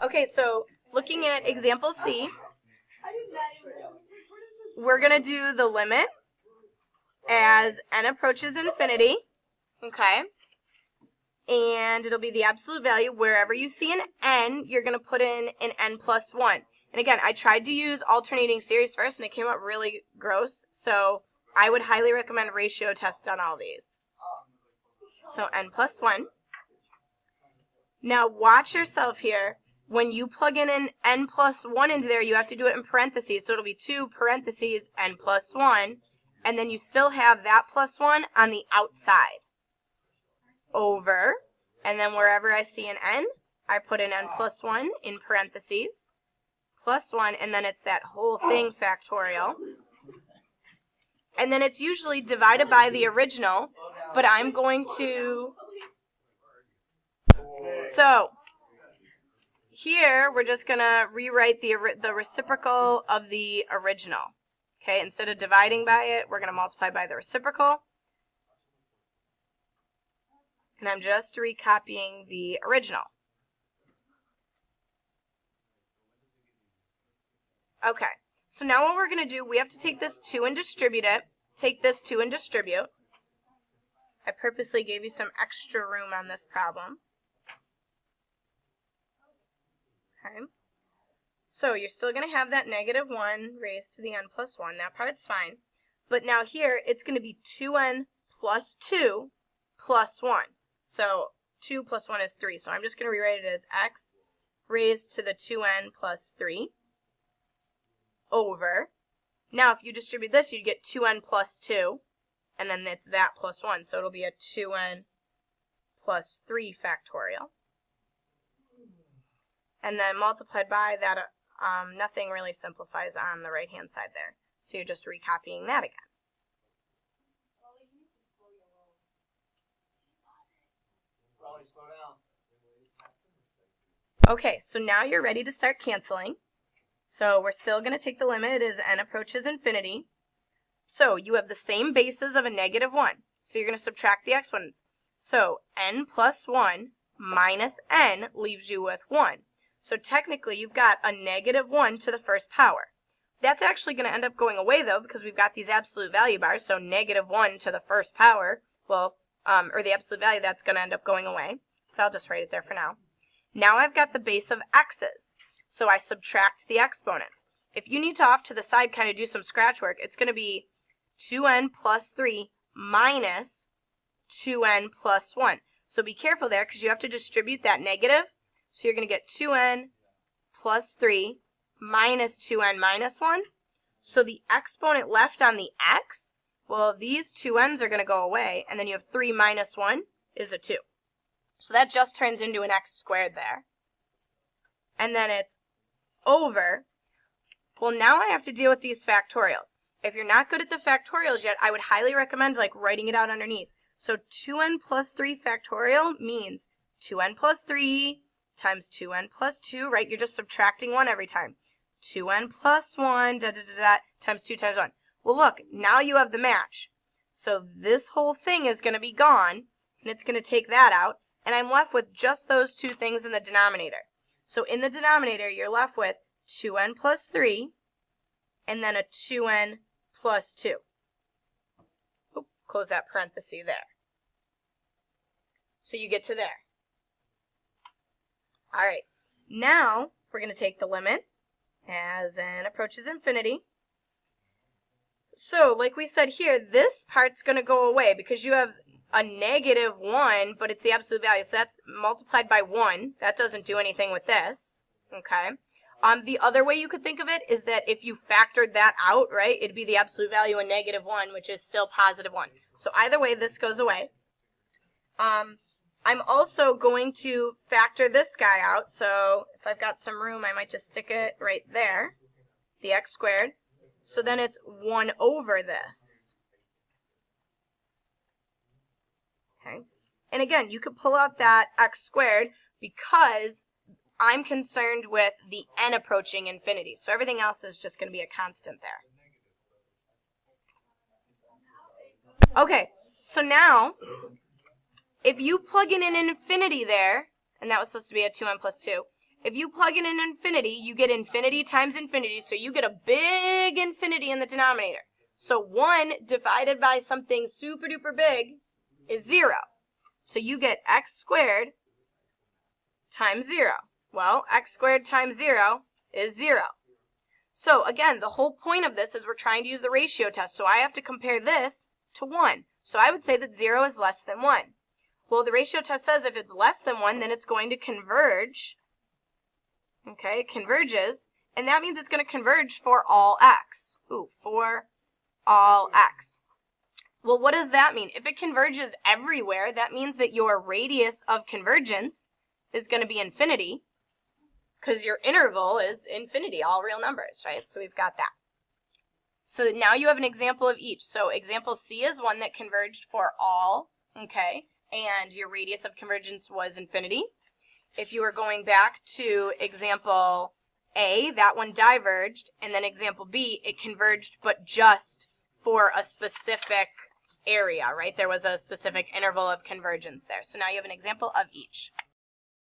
Okay, so looking at example C, we're going to do the limit as n approaches infinity, okay? And it'll be the absolute value. Wherever you see an n, you're going to put in an n plus 1. And again, I tried to use alternating series first, and it came out really gross. So I would highly recommend ratio test on all these. So n plus 1. Now watch yourself here. When you plug in an n plus 1 into there, you have to do it in parentheses. So it'll be 2 parentheses n plus 1. And then you still have that plus 1 on the outside. Over, and then wherever I see an n, I put an n plus 1 in parentheses, plus 1, and then it's that whole thing factorial. And then it's usually divided by the original, but I'm going to, so here we're just going to rewrite the reciprocal of the original. Okay, instead of dividing by it, we're going to multiply by the reciprocal. And I'm just recopying the original. Okay, so now what we're going to do, we have to take this 2 and distribute it. Take this 2 and distribute. I purposely gave you some extra room on this problem. Okay, so you're still going to have that negative 1 raised to the n plus 1. That part's fine. But now here, it's going to be 2n plus 2 plus 1. So 2 plus 1 is 3. So I'm just going to rewrite it as x raised to the 2n plus 3 over. Now if you distribute this, you'd get 2n plus 2, and then it's that plus 1. So it'll be a 2n plus 3 factorial. And then multiplied by that, nothing really simplifies on the right-hand side there. So you're just recopying that again. Okay, so now you're ready to start canceling. So we're still going to take the limit as n approaches infinity. So you have the same bases of a negative 1. So you're going to subtract the exponents. So n plus 1 minus n leaves you with 1. So technically you've got a negative 1 to the first power. That's actually going to end up going away though, because we've got these absolute value bars. So negative 1 to the first power, well, or the absolute value, that's going to end up going away. But I'll just write it there for now. Now I've got the base of x's, so I subtract the exponents. If you need to off to the side kind of do some scratch work, it's going to be 2n plus 3 minus 2n plus 1. So be careful there because you have to distribute that negative. So you're going to get 2n plus 3 minus 2n minus 1. So the exponent left on the x, well, these 2n's are going to go away, and then you have 3 minus 1 is a 2. So that just turns into an x squared there. And then it's over. Well, now I have to deal with these factorials. If you're not good at the factorials yet, I would highly recommend like writing it out underneath. So 2n plus 3 factorial means 2n plus 3 times 2n plus 2, right? You're just subtracting 1 every time. 2n plus 1 times 2 times 1. Well, look, now you have the match. So this whole thing is going to be gone, and it's going to take that out. And I'm left with just those two things in the denominator. So in the denominator, you're left with 2n plus 3, and then a 2n plus 2. Oop, close that parenthesis there. So you get to there. All right, now we're going to take the limit as n approaches infinity. So like we said here, this part's going to go away because you have a negative 1, but it's the absolute value. So that's multiplied by 1. That doesn't do anything with this. Okay. The other way you could think of it is that if you factored that out, right, it'd be the absolute value in negative 1, which is still positive 1. So either way, this goes away. I'm also going to factor this guy out. So if I've got some room, I might just stick it right there, the x squared. So then it's 1 over this. Okay. And again, you could pull out that x squared because I'm concerned with the n approaching infinity. So everything else is just going to be a constant there. Okay, so now, if you plug in an infinity there, and that was supposed to be a 2n plus 2, If you plug in an infinity, you get infinity times infinity, so you get a big infinity in the denominator. So 1 divided by something super duper big is 0. So you get x squared times 0. Well, x squared times 0 is 0. So again, the whole point of this is we're trying to use the ratio test, so I have to compare this to 1. So I would say that 0 is less than 1. Well, the ratio test says if it's less than 1, then it's going to converge. Okay, it converges, and that means it's going to converge for all x. Ooh, for all x. Well, what does that mean? If it converges everywhere, that means that your radius of convergence is going to be infinity, because your interval is infinity, all real numbers, right? So we've got that. So now you have an example of each. So example C is one that converged for all, okay, and your radius of convergence was infinity. If you were going back to example A, that one diverged, and then example B, it converged, but just for a specific area, right? There was a specific interval of convergence there. So now you have an example of each.